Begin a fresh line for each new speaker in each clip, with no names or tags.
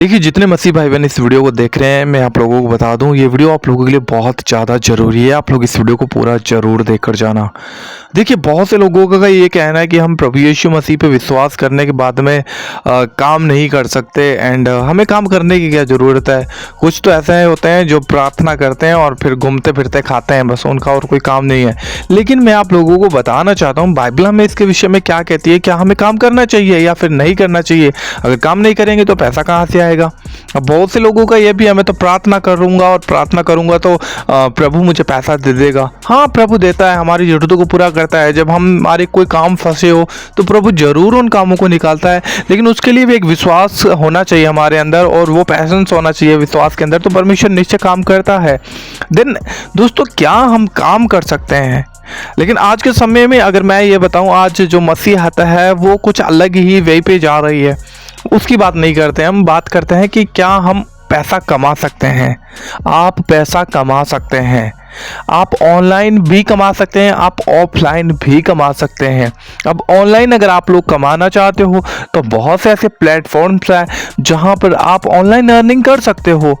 देखिए, जितने मसीह भाई बहन इस वीडियो को देख रहे हैं, मैं आप लोगों को बता दूं, ये वीडियो आप लोगों के लिए बहुत ज़्यादा ज़रूरी है। आप लोग इस वीडियो को पूरा ज़रूर देखकर जाना। देखिए, बहुत से लोगों का ये कहना है कि हम प्रभु यीशु मसीह पे विश्वास करने के बाद में काम नहीं कर सकते एंड हमें काम करने की क्या ज़रूरत है। कुछ तो ऐसे होते हैं जो प्रार्थना करते हैं और फिर घूमते फिरते खाते हैं, बस उनका और कोई काम नहीं है। लेकिन मैं आप लोगों को बताना चाहता हूँ, बाइबल हमें इसके विषय में क्या कहती है। क्या हमें काम करना चाहिए या फिर नहीं करना चाहिए? अगर काम नहीं करेंगे तो पैसा कहाँ से आएगा? अब बहुत से लोगों का ये भी है, मैं तो प्रार्थना करूंगा और प्रार्थना करूंगा तो प्रभु मुझे पैसा दे देगा। हाँ, प्रभु देता है, हमारी ज़रूरतों को पूरा करता है। जब हम हमारे कोई काम फंसे हो तो प्रभु जरूर उन कामों को निकालता है, लेकिन उसके लिए भी एक विश्वास होना चाहिए हमारे अंदर और वो पैशंस होना चाहिए विश्वास के अंदर, तो परमेश्वर निश्चय काम करता है। देन दोस्तों, क्या हम काम कर सकते हैं? लेकिन आज के समय में अगर मैं ये बताऊं, आज जो मसीहत है वो कुछ अलग ही वे पे जा रही है। उसकी बात नहीं करते, हम बात करते हैं कि क्या हम पैसा कमा सकते हैं। आप पैसा कमा सकते हैं, आप ऑनलाइन भी कमा सकते हैं, आप ऑफलाइन भी कमा सकते हैं। अब ऑनलाइन अगर आप लोग कमाना चाहते हो तो बहुत से ऐसे प्लेटफॉर्म्स हैं जहां पर आप ऑनलाइन अर्निंग कर सकते हो।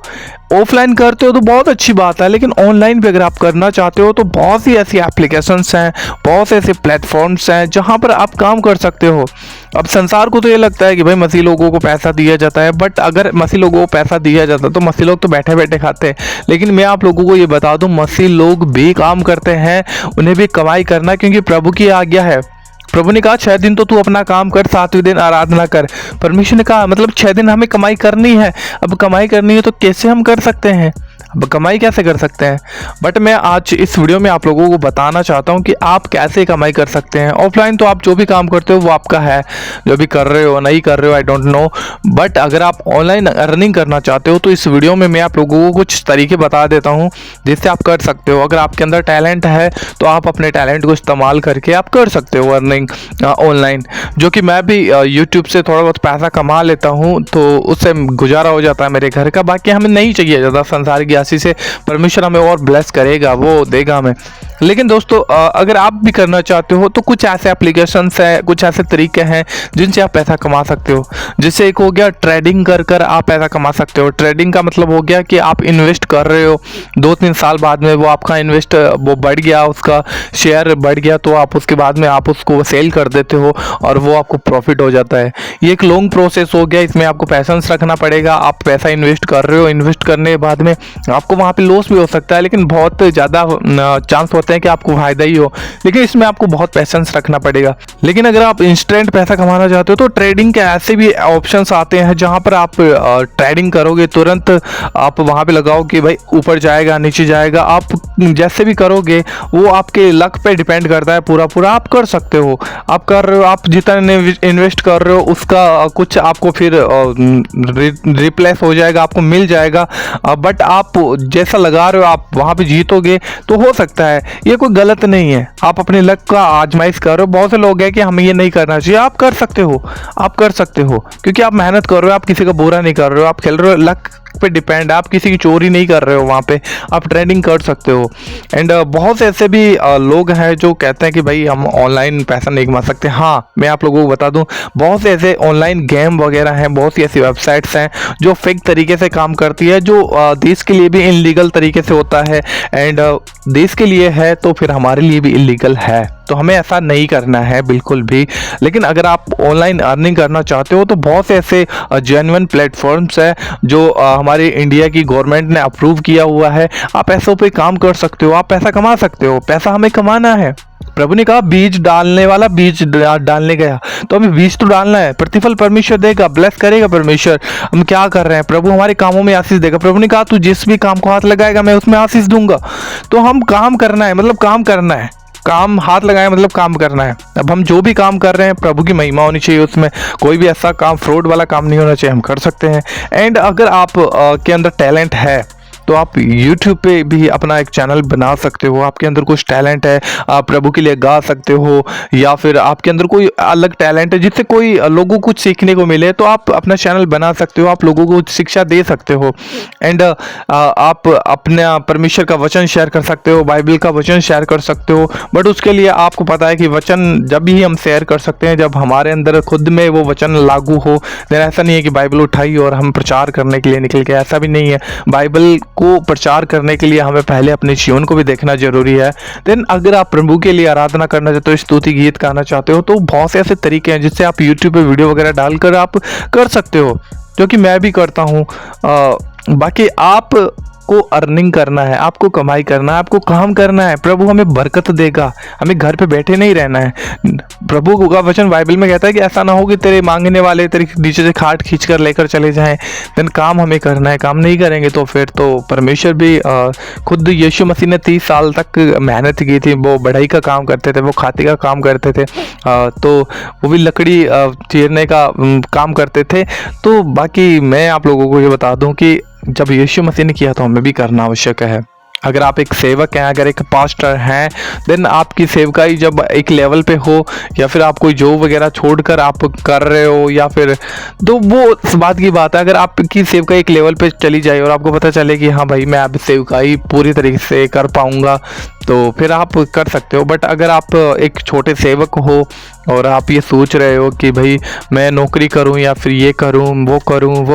ऑफलाइन करते हो तो बहुत अच्छी बात है, लेकिन ऑनलाइन भी अगर आप करना चाहते हो तो बहुत सी ऐसी एप्लीकेशंस हैं, बहुत से ऐसे प्लेटफॉर्म्स हैं जहां पर आप काम कर सकते हो। अब संसार को तो ये लगता है कि भाई मसीह लोगों को पैसा दिया जाता है, बट अगर मसीह लोगों को पैसा दिया जाता तो मसीह लोग तो बैठे बैठे खाते हैं। लेकिन मैं आप लोगों को ये बता दूं, मसीह लोग भी काम करते हैं, उन्हें भी कमाई करना, क्योंकि प्रभु की आज्ञा है। प्रभु ने कहा 6 दिन तो तू अपना काम कर, 7वें दिन आराधना कर। परमेश्वर ने कहा मतलब 6 दिन हमें कमाई करनी है। अब कमाई करनी है तो कैसे हम कर सकते हैं? अब कमाई कैसे कर सकते हैं? बट मैं आज इस वीडियो में आप लोगों को बताना चाहता हूं कि आप कैसे कमाई कर सकते हैं। ऑफलाइन तो आप जो भी काम करते हो वो आपका है, जो भी कर रहे हो नहीं कर रहे हो आई डोंट नो, बट अगर आप ऑनलाइन अर्निंग करना चाहते हो तो इस वीडियो में मैं आप लोगों को कुछ तरीके बता देता हूं जिससे आप कर सकते हो। अगर आपके अंदर टैलेंट है तो आप अपने टैलेंट को इस्तेमाल करके आप कर सकते हो अर्निंग ऑनलाइन। जो कि मैं भी यूट्यूब से थोड़ा बहुत पैसा कमा लेता हूँ तो उससे गुजारा हो जाता है मेरे घर का। बाकी हमें नहीं चाहिए ज़्यादा, संसार की आशीष से परमेश्वर हमें और ब्लेस करेगा, वो देगा हमें। लेकिन दोस्तों, अगर आप भी करना चाहते हो तो कुछ ऐसे एप्लीकेशंस हैं, कुछ ऐसे तरीके हैं जिनसे आप पैसा कमा सकते हो। जैसे एक हो गया ट्रेडिंग कर कर आप पैसा कमा सकते हो। ट्रेडिंग का मतलब हो गया कि आप इन्वेस्ट कर रहे हो, 2-3 साल बाद में वो आपका इन्वेस्ट वो बढ़ गया, उसका शेयर बढ़ गया, तो आप उसके बाद में आप उसको सेल कर देते हो और वो आपको प्रॉफिट हो जाता है। ये एक लॉन्ग प्रोसेस हो गया, इसमें आपको पैशंस रखना पड़ेगा। आप पैसा इन्वेस्ट कर रहे हो, इन्वेस्ट करने के बाद में आपको वहाँ पे लॉस भी हो सकता है, लेकिन बहुत ज़्यादा चांस होते हैं कि आपको फायदा ही हो, लेकिन इसमें आपको बहुत पैशंस रखना पड़ेगा। लेकिन अगर आप इंस्टेंट पैसा कमाना चाहते हो तो ट्रेडिंग के ऐसे भी ऑप्शंस आते हैं जहाँ पर आप ट्रेडिंग करोगे, तुरंत आप वहाँ पे लगाओ कि भाई ऊपर जाएगा नीचे जाएगा, आप जैसे भी करोगे वो आपके लक पे डिपेंड करता है। पूरा पूरा आप कर सकते हो, आप कर रहे हो, आप जितना इन्वेस्ट कर रहे हो उसका कुछ आपको फिर रिप्लेस हो जाएगा, आपको मिल जाएगा। बट आप जैसा लगा रहे हो आप वहाँ पे जीतोगे तो हो सकता है, ये कोई गलत नहीं है। आप अपने लक का आजमाइश कर रहे हो। बहुत से लोग हैं कि हमें ये नहीं करना चाहिए, आप कर सकते हो, आप कर सकते हो, क्योंकि आप मेहनत कर रहे हो, आप किसी का बुरा नहीं कर रहे हो, आप खेल रहे हो, लक पे डिपेंड है, आप किसी की चोरी नहीं कर रहे हो, वहाँ पे आप ट्रेडिंग कर सकते हो। एंड बहुत से ऐसे भी लोग हैं जो कहते हैं कि भाई हम ऑनलाइन पैसा नहीं कमा सकते। हाँ, मैं आप लोगों को बता दूं, बहुत से ऐसे ऑनलाइन गेम वगैरह हैं, बहुत सी ऐसी वेबसाइट्स हैं जो फेक तरीके से काम करती है, जो देश के लिए भी इनलीगल तरीके से होता है एंड देश के लिए है तो फिर हमारे लिए भी इलीगल है, तो हमें ऐसा नहीं करना है बिल्कुल भी। लेकिन अगर आप ऑनलाइन अर्निंग करना चाहते हो तो बहुत से ऐसे जेन्युइन प्लेटफॉर्म्स हैं जो हमारे इंडिया की गवर्नमेंट ने अप्रूव किया हुआ है। आप ऐसों पे काम कर सकते हो, आप पैसा कमा सकते हो। पैसा हमें कमाना है। प्रभु ने कहा बीज डालने वाला बीज डालने गया, तो हमें बीज तो डालना है, प्रतिफल परमेश्वर देगा, ब्लेस करेगा परमेश्वर। हम क्या कर रहे हैं? प्रभु हमारे कामों में आशीष देगा। प्रभु ने कहा तू जिस भी काम को हाथ लगाएगा मैं उसमें आशीष दूंगा। तो हम काम करना है, मतलब काम करना है, काम हाथ लगाए मतलब काम करना है। अब हम जो भी काम कर रहे हैं प्रभु की महिमा होनी चाहिए, उसमें कोई भी ऐसा काम फ्रॉड वाला काम नहीं होना चाहिए, हम कर सकते हैं। एंड अगर आप के अंदर टैलेंट है तो आप यूट्यूब पे भी अपना एक चैनल बना सकते हो। आपके अंदर कुछ टैलेंट है, आप प्रभु के लिए गा सकते हो, या फिर आपके अंदर कोई अलग टैलेंट है जिससे कोई लोगों को कुछ सीखने को मिले, तो आप अपना चैनल बना सकते हो, आप लोगों को शिक्षा दे सकते हो। एंड आप अपना परमेश्वर का वचन शेयर कर सकते हो, बाइबल का वचन शेयर कर सकते हो। बट उसके लिए आपको पता है कि वचन जब भी हम शेयर कर सकते हैं जब हमारे अंदर खुद में वो वचन लागू हो। देन ऐसा नहीं है कि बाइबल उठाई और हम प्रचार करने के लिए निकल के, ऐसा भी नहीं है। बाइबल को प्रचार करने के लिए हमें पहले अपने जीवन को भी देखना जरूरी है। देन अगर आप प्रभु के लिए आराधना करना चाहते हो, स्तुति गीत गाना चाहते हो, तो बहुत से ऐसे तरीके हैं जिससे आप यूट्यूब पे वीडियो वगैरह डालकर आप कर सकते हो, जो कि मैं भी करता हूँ। बाकी आप को अर्निंग करना है, आपको कमाई करना है, आपको काम करना है, प्रभु हमें बरकत देगा। हमें घर पे बैठे नहीं रहना है। प्रभु का वचन बाइबल में कहता है कि ऐसा ना हो कि तेरे मांगने वाले तेरे नीचे से खाट खींच कर लेकर चले जाएं। देन काम हमें करना है, काम नहीं करेंगे तो फिर तो परमेश्वर भी खुद यीशु मसीह ने 30 साल तक मेहनत की थी। वो बढ़ई का काम करते थे, वो खाते का काम करते थे, तो वो भी लकड़ी चीरने का काम करते थे। तो बाकी मैं आप लोगों को ये बता दूं कि जब यीशु मसीह ने किया तो हमें भी करना आवश्यक है। अगर आप एक सेवक हैं, अगर एक पास्टर हैं, देन आपकी सेवकाई जब एक लेवल पे हो, या फिर आप कोई जॉब वगैरह छोड़कर आप कर रहे हो, या फिर तो वो इस बात की बात है। अगर आपकी सेवकाई एक लेवल पे चली जाए और आपको पता चले कि हाँ भाई मैं अब सेवकाई पूरी तरीके से कर पाऊँगा, तो फिर आप कर सकते हो। बट अगर आप एक छोटे सेवक हो और आप ये सोच रहे हो कि भाई मैं नौकरी करूं या फिर ये करूं वो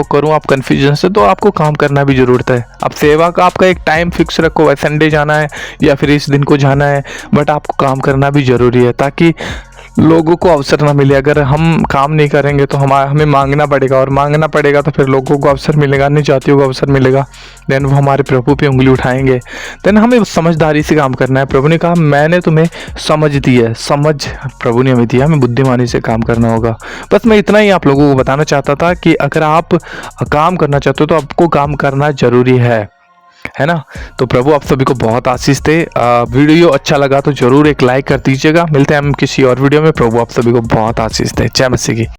करूं, आप कन्फ्यूजन से, तो आपको काम करना भी ज़रूरत है। अब सेवा का आपका एक टाइम फिक्स रखो, संडे जाना है या फिर इस दिन को जाना है, बट आपको काम करना भी ज़रूरी है ताकि लोगों को अवसर ना मिले। अगर हम काम नहीं करेंगे तो हमें मांगना पड़ेगा, और मांगना पड़ेगा तो फिर लोगों को अवसर मिलेगा, नहीं जातियों को अवसर मिलेगा। देन वो हमारे प्रभु पे उंगली उठाएंगे। देन हमें समझदारी से काम करना है। प्रभु ने कहा मैंने तुम्हें समझ दी है, समझ प्रभु ने हमें दिया, हमें बुद्धिमानी से काम करना होगा। बस मैं इतना ही आप लोगों को बताना चाहता था कि अगर आप काम करना चाहते हो तो आपको काम करना जरूरी है ना। तो प्रभु आप सभी को बहुत आशीष दे। वीडियो अच्छा लगा तो जरूर एक लाइक कर दीजिएगा। मिलते हैं हम किसी और वीडियो में। प्रभु आप सभी को बहुत आशीष दे। जय मसीह की।